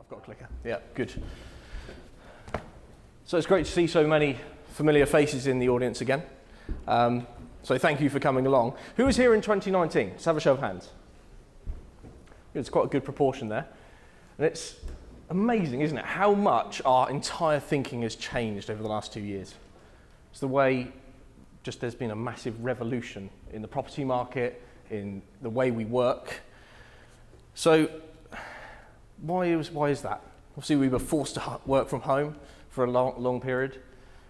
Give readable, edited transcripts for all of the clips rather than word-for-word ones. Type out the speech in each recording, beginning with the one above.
I've got a clicker. Yeah, good. So it's great to see so many familiar faces in the audience again. So thank you for coming along. Who was here in 2019? Let's have a show of hands. It's quite a good proportion there. And it's amazing, isn't it, how much our entire thinking has changed over the last 2 years. It's the way there's been a massive revolution in the property market, in the way we work. So why is that? Obviously we were forced to work from home for a long period,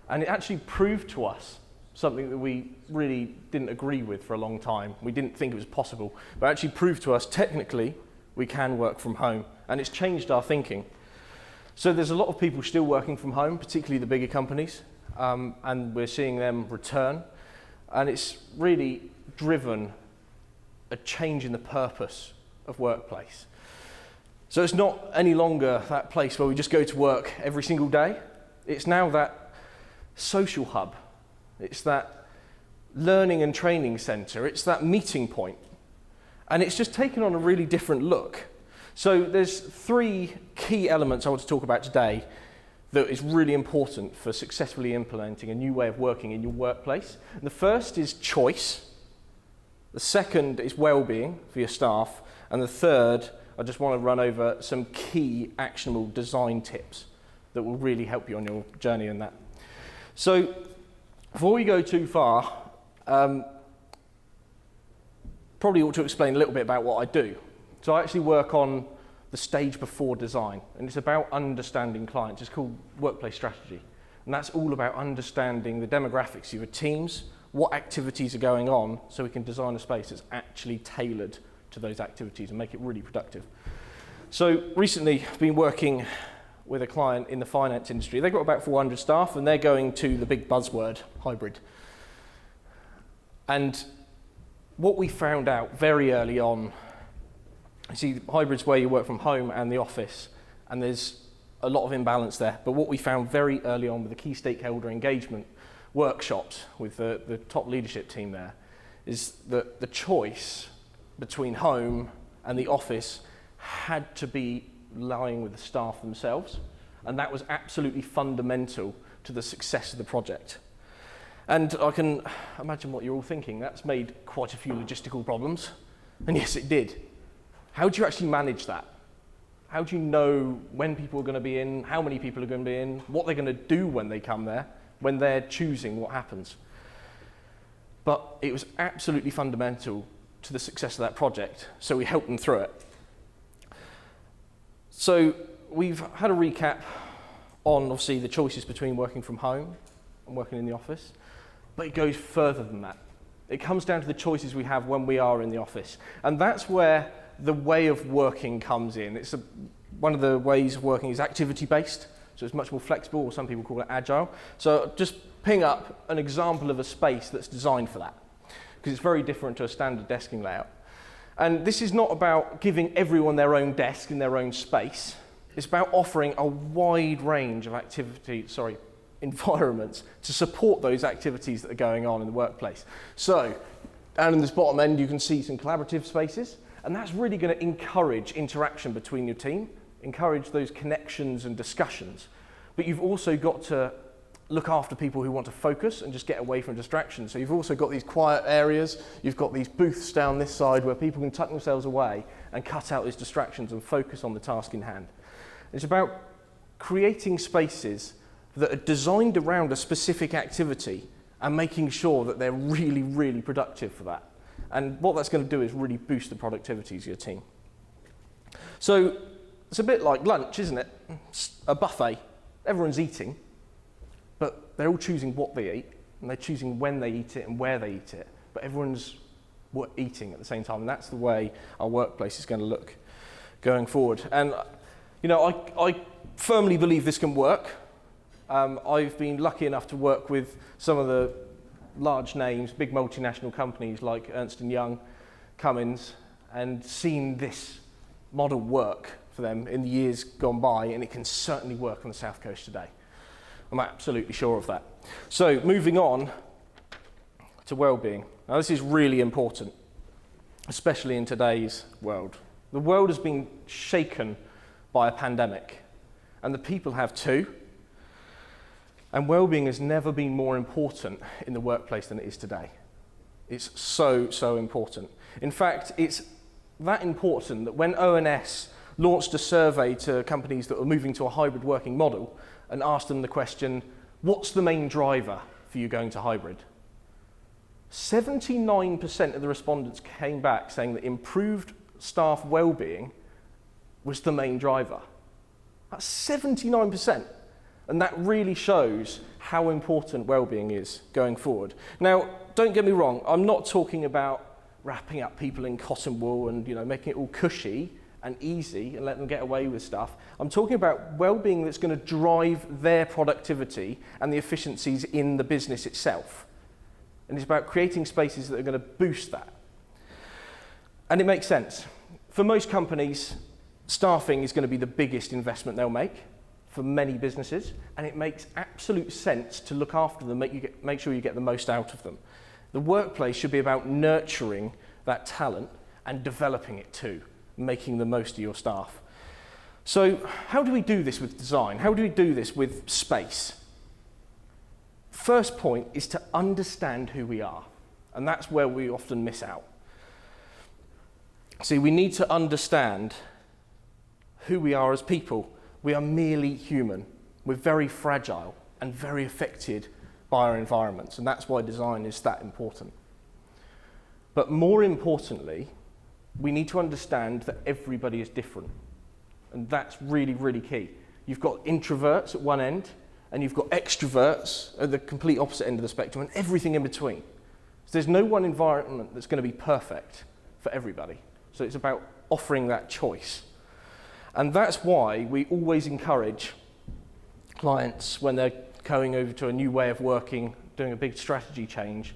and it actually proved to us something that we really didn't agree with for a long time. We didn't think it was possible, but it actually proved to us technically we can work from home, and it's changed our thinking. So there's a lot of people still working from home, particularly the bigger companies, and we're seeing them return, and it's really driven a change in the purpose of workplace. So it's not any longer that place where we just go to work every single day. It's now that social hub. It's that learning and training centre. It's that meeting point. And it's just taken on a really different look. So there's 3 key elements I want to talk about today that is really important for successfully implementing a new way of working in your workplace. And the first is choice. The second is well-being for your staff. And the third, I just want to run over some key actionable design tips that will really help you on your journey in that. So before we go too far, probably ought to explain a little bit about what I do. So I actually work on the stage before design, and it's about understanding clients. It's called workplace strategy, and that's all about understanding the demographics of your teams, what activities are going on, so we can design a space that's actually tailored to those activities and make it really productive. So recently I've been working with a client in the finance industry. They've got about 400 staff, and they're going to the big buzzword, hybrid. And what we found out very early on, you see, hybrid's where you work from home and the office, and there's a lot of imbalance there. But what we found very early on with the key stakeholder engagement workshops with the top leadership team there is that the choice between home and the office had to be lying with the staff themselves, and that was absolutely fundamental to the success of the project. And I can imagine what you're all thinking. That's made quite a few logistical problems, and yes, it did. How do you actually manage that? How do you know when people are going to be in, how many people are going to be in, what they're going to do when they come there, when they're choosing what happens? But it was absolutely fundamental to the success of that project, so we helped them through it. So we've had a recap on, obviously, the choices between working from home and working in the office, but it goes further than that. It comes down to the choices we have when we are in the office, and that's where the way of working comes in. One of the ways of working is activity-based, so it's much more flexible, or some people call it agile. So just ping up an example of a space that's designed for that, because it's very different to a standard desking layout. And this is not about giving everyone their own desk in their own space. It's about offering a wide range of environments to support those activities that are going on in the workplace. So down in this bottom end, you can see some collaborative spaces, and that's really going to encourage interaction between your team, encourage those connections and discussions. But you've also got to look after people who want to focus and just get away from distractions. So you've also got these quiet areas, you've got these booths down this side where people can tuck themselves away and cut out these distractions and focus on the task in hand. It's about creating spaces that are designed around a specific activity and making sure that they're really, really productive for that. And what that's going to do is really boost the productivity of your team. So it's a bit like lunch, isn't it? It's a buffet. Everyone's eating, but they're all choosing what they eat, and they're choosing when they eat it and where they eat it. But everyone's eating at the same time, and that's the way our workplace is going to look going forward. And you know, I firmly believe this can work. I've been lucky enough to work with some of the large names, big multinational companies like Ernst & Young, Cummins, and seen this model work for them in the years gone by, and it can certainly work on the South Coast today. I'm absolutely sure of that. So moving on to well-being. Now this is really important, especially in today's world. The world has been shaken by a pandemic, and the people have too. And well-being has never been more important in the workplace than it is today. It's so, so important. In fact, it's that important that when ONS launched a survey to companies that were moving to a hybrid working model and asked them the question, what's the main driver for you going to hybrid? 79% of the respondents came back saying that improved staff well-being was the main driver. That's 79%. And that really shows how important well-being is going forward. Now, don't get me wrong, I'm not talking about wrapping up people in cotton wool and making it all cushy and easy and letting them get away with stuff. I'm talking about well-being that's going to drive their productivity and the efficiencies in the business itself. And it's about creating spaces that are going to boost that. And it makes sense. For most companies, staffing is going to be the biggest investment they'll make for many businesses, and it makes absolute sense to look after them, make sure you get the most out of them. The workplace should be about nurturing that talent and developing it too, making the most of your staff. So how do we do this with design? How do we do this with space? First point is to understand who we are, and that's where we often miss out. See, we need to understand who we are as people. We are merely human. We're very fragile and very affected by our environments, and that's why design is that important. But more importantly, we need to understand that everybody is different, and that's really, really key. You've got introverts at one end, and you've got extroverts at the complete opposite end of the spectrum, and everything in between. So there's no one environment that's going to be perfect for everybody. So it's about offering that choice. And that's why we always encourage clients, when they're going over to a new way of working, doing a big strategy change,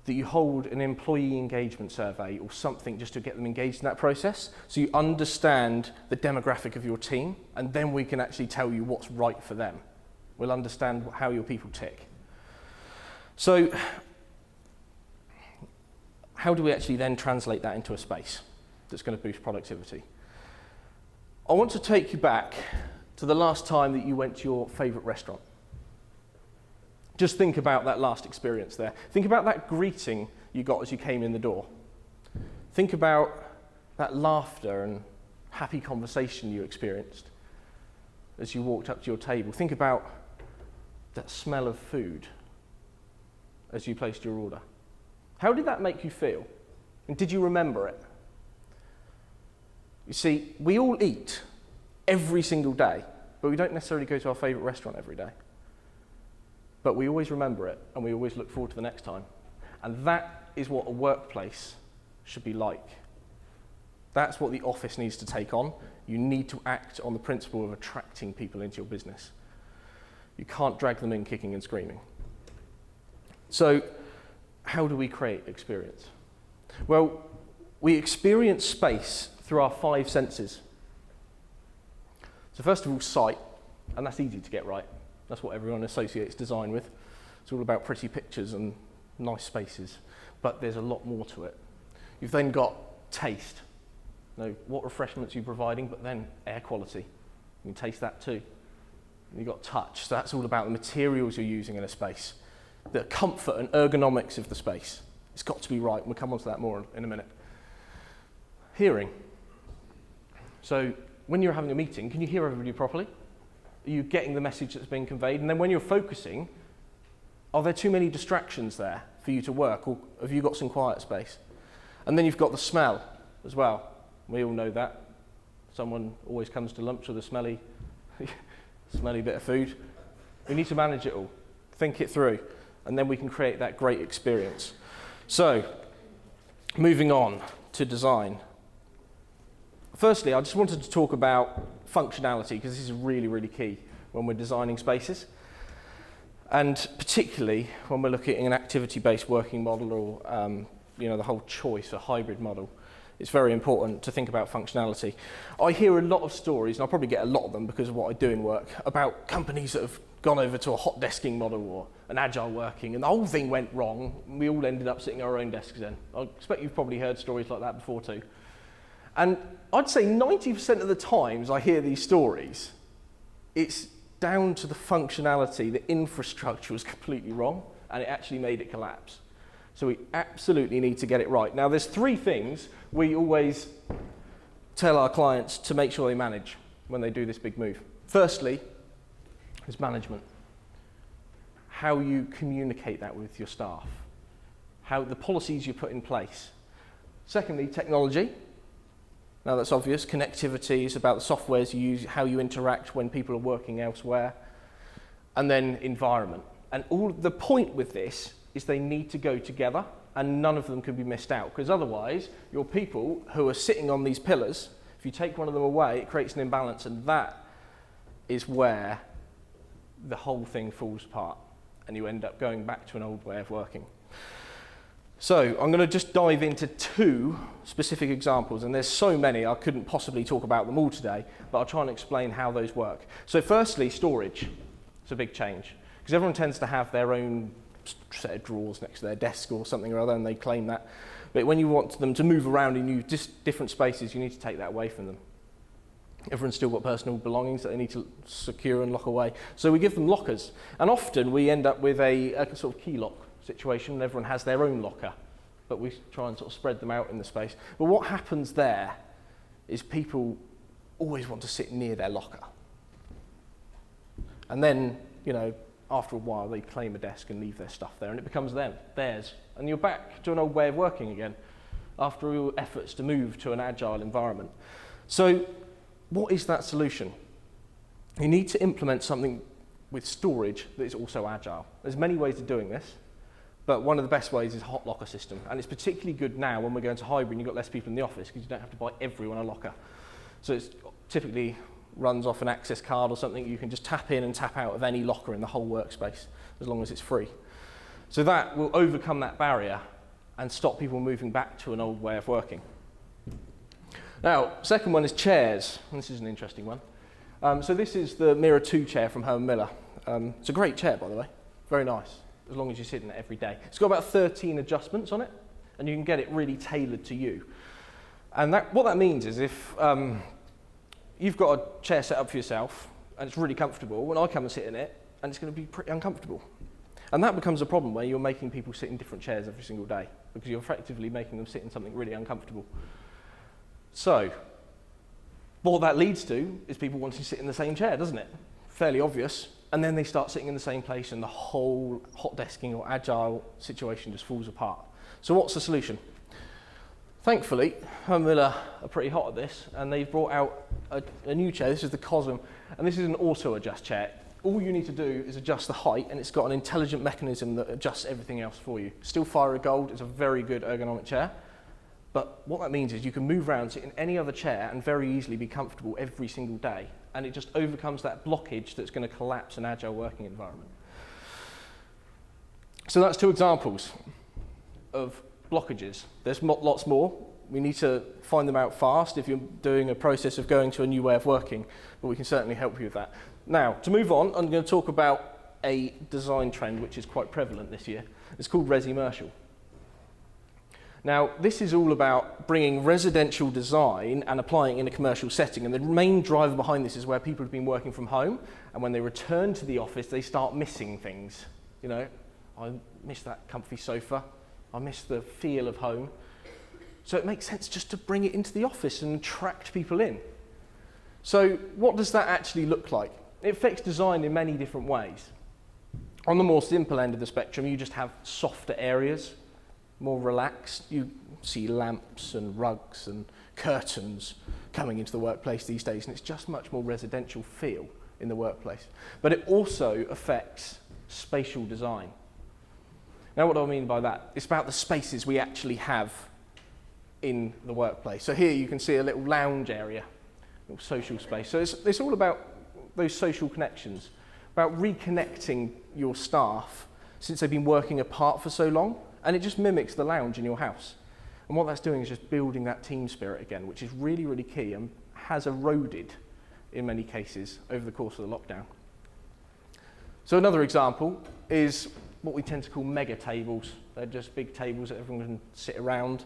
that you hold an employee engagement survey or something just to get them engaged in that process, so you understand the demographic of your team, and then we can actually tell you what's right for them. We'll understand how your people tick. So how do we actually then translate that into a space that's going to boost productivity? I want to take you back to the last time that you went to your favourite restaurant. Just think about that last experience there. Think about that greeting you got as you came in the door. Think about that laughter and happy conversation you experienced as you walked up to your table. Think about that smell of food as you placed your order. How did that make you feel? And did you remember it? You see, we all eat every single day, but we don't necessarily go to our favourite restaurant every day. But we always remember it, and we always look forward to the next time. And that is what a workplace should be like. That's what the office needs to take on. You need to act on the principle of attracting people into your business. You can't drag them in kicking and screaming. So, how do we create experience? Well, we experience space through our 5 senses. So first of all, sight, and that's easy to get right. That's what everyone associates design with. It's all about pretty pictures and nice spaces, but there's a lot more to it. You've then got taste. What refreshments you're providing, but then air quality. You can taste that too. And you've got touch, so that's all about the materials you're using in a space. The comfort and ergonomics of the space. It's got to be right, and we'll come on to that more in a minute. Hearing. So when you're having a meeting, can you hear everybody properly? Are you getting the message that's being conveyed? And then when you're focusing, are there too many distractions there for you to work, or have you got some quiet space? And then you've got the smell as well. We all know that. Someone always comes to lunch with a smelly bit of food. We need to manage it all, think it through, and then we can create that great experience. So, moving on to design. Firstly, I just wanted to talk about functionality, because this is really, really key when we're designing spaces. And particularly when we're looking at an activity-based working model, or the whole choice, a hybrid model. It's very important to think about functionality. I hear a lot of stories, and I'll probably get a lot of them because of what I do in work, about companies that have gone over to a hot desking model or an agile working, and the whole thing went wrong. And we all ended up sitting at our own desks then. I expect you've probably heard stories like that before too. And I'd say 90% of the times I hear these stories, it's down to the functionality, the infrastructure was completely wrong, and it actually made it collapse. So we absolutely need to get it right. Now, there's 3 things we always tell our clients to make sure they manage when they do this big move. Firstly, is management. How you communicate that with your staff. How the policies you put in place. Secondly, technology. Now that's obvious. Connectivity is about the softwares you use, how you interact when people are working elsewhere. And then environment. And all the point with this is they need to go together, and none of them can be missed out, because otherwise your people who are sitting on these pillars, if you take one of them away, it creates an imbalance, and that is where the whole thing falls apart and you end up going back to an old way of working. So I'm going to just dive into 2 specific examples, and there's so many I couldn't possibly talk about them all today, but I'll try and explain how those work. So firstly, storage. It's a big change, because everyone tends to have their own set of drawers next to their desk or something or other, and they claim that. But when you want them to move around in different spaces, you need to take that away from them. Everyone's still got personal belongings that they need to secure and lock away. So we give them lockers, and often we end up with a sort of key lock situation. Everyone has their own locker, but we try and sort of spread them out in the space. But what happens there is people always want to sit near their locker. And then, you know, after a while they claim a desk and leave their stuff there, and it becomes theirs. And you're back to an old way of working again after all efforts to move to an agile environment. So what is that solution? You need to implement something with storage that is also agile. There's many ways of doing this, but one of the best ways is a hot locker system. And it's particularly good now when we're going to hybrid and you've got less people in the office, because you don't have to buy everyone a locker. So it's typically runs off an access card or something. You can just tap in and tap out of any locker in the whole workspace, as long as it's free. So that will overcome that barrier and stop people moving back to an old way of working. Now, second one is chairs. And this is an interesting one. So this is the Mirror 2 chair from Herman Miller. It's a great chair, by the way. Very nice, as long as you sit in it every day. It's got about 13 adjustments on it, and you can get it really tailored to you. And what that means is if you've got a chair set up for yourself, and it's really comfortable, when I come and sit in it, and it's going to be pretty uncomfortable. And that becomes a problem where you're making people sit in different chairs every single day, because you're effectively making them sit in something really uncomfortable. So, what that leads to is people wanting to sit in the same chair, doesn't it? Fairly obvious. And then they start sitting in the same place, and the whole hot desking or agile situation just falls apart. So what's the solution? Thankfully, Herman Miller are pretty hot at this, and they've brought out a new chair. This is the Cosm, and this is an auto-adjust chair. All you need to do is adjust the height, and it's got an intelligent mechanism that adjusts everything else for you. Still Fire Gold, it's a very good ergonomic chair. But what that means is you can move around, sit in any other chair, and very easily be comfortable every single day. And it just overcomes that blockage that's going to collapse an agile working environment. So that's 2 examples of blockages. There's lots more. We need to find them out fast if you're doing a process of going to a new way of working, but we can certainly help you with that. Now, to move on, I'm going to talk about a design trend which is quite prevalent this year. It's called res-immersial. Now, this is all about bringing residential design and applying it in a commercial setting, and the main driver behind this is where people have been working from home, and when they return to the office, they start missing things. You know, I miss that comfy sofa, I miss the feel of home. So it makes sense just to bring it into the office and attract people in. So what does that actually look like? It affects design in many different ways. On the more simple end of the spectrum, you just have softer areas, more relaxed. You see lamps and rugs and curtains coming into the workplace these days, and it's just much more residential feel in the workplace. But it also affects spatial design. Now, what do I mean by that? It's about the spaces we actually have in the workplace. So here you can see a little lounge area, a little social space. So it's all about those social connections, about reconnecting your staff since they've been working apart for so long. And it just mimics the lounge in your house. And what that's doing is just building that team spirit again, which is really, really key and has eroded in many cases over the course of the lockdown. So another example is what we tend to call mega tables. They're just big tables that everyone can sit around.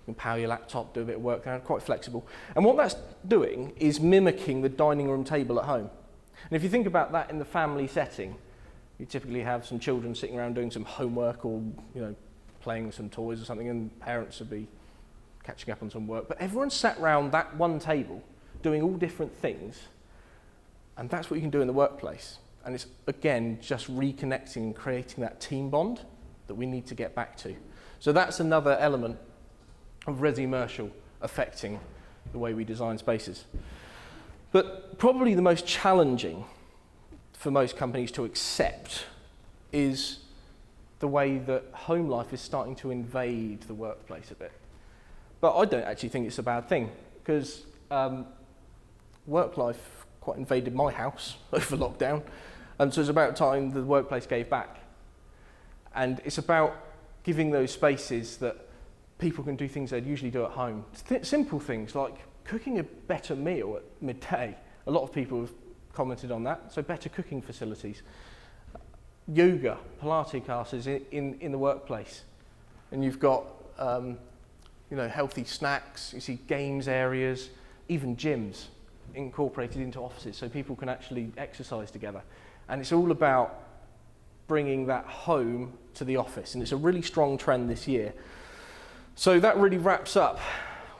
You can power your laptop, do a bit of work there, quite flexible. And what that's doing is mimicking the dining room table at home. And if you think about that in the family setting, you typically have some children sitting around doing some homework or, playing with some toys or something, and parents would be catching up on some work. But everyone's sat around that one table doing all different things, and that's what you can do in the workplace. And it's, again, just reconnecting and creating that team bond that we need to get back to. So that's another element of resi-mercial affecting the way we design spaces. But probably the most challenging for most companies to accept is the way that home life is starting to invade the workplace a bit. But I don't actually think it's a bad thing, because work life quite invaded my house over lockdown, and so it's about time the workplace gave back. And it's about giving those spaces that people can do things they'd usually do at home. Simple things like cooking a better meal at midday. A lot of people have commented on that, so better cooking facilities. Yoga, Pilates classes in the workplace. And you've got healthy snacks, you see games areas, even gyms incorporated into offices so people can actually exercise together. And it's all about bringing that home to the office, and it's a really strong trend this year. So that really wraps up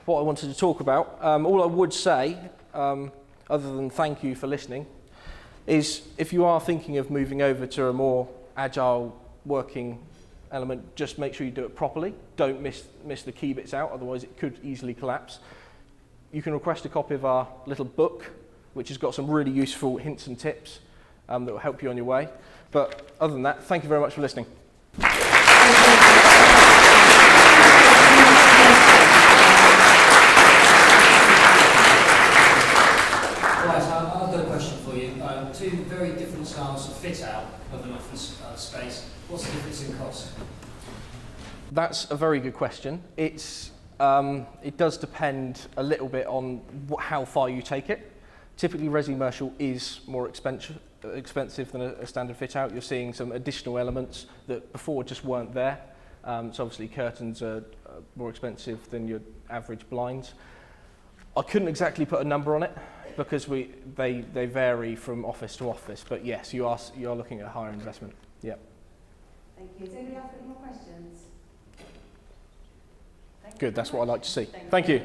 what I wanted to talk about. All I would say, other than thank you for listening, is if you are thinking of moving over to a more agile working element, just make sure you do it properly. Don't miss the key bits out, otherwise it could easily collapse. You can request a copy of our little book, which has got some really useful hints and tips that will help you on your way. But other than that, thank you very much for listening. I've got a question for you. Two very different styles of fit out of an office space. What's the difference in cost? That's a very good question. It does depend a little bit on how far you take it. Typically, resi-mercial is more expensive than a standard fit out. You're seeing some additional elements that before just weren't there. So obviously curtains are more expensive than your average blinds. I couldn't exactly put a number on it because they vary from office to office. But yes, you are looking at a higher investment. Yep. Thank you. Does anybody else have any more questions? Good, that's what I like to see. Thank you.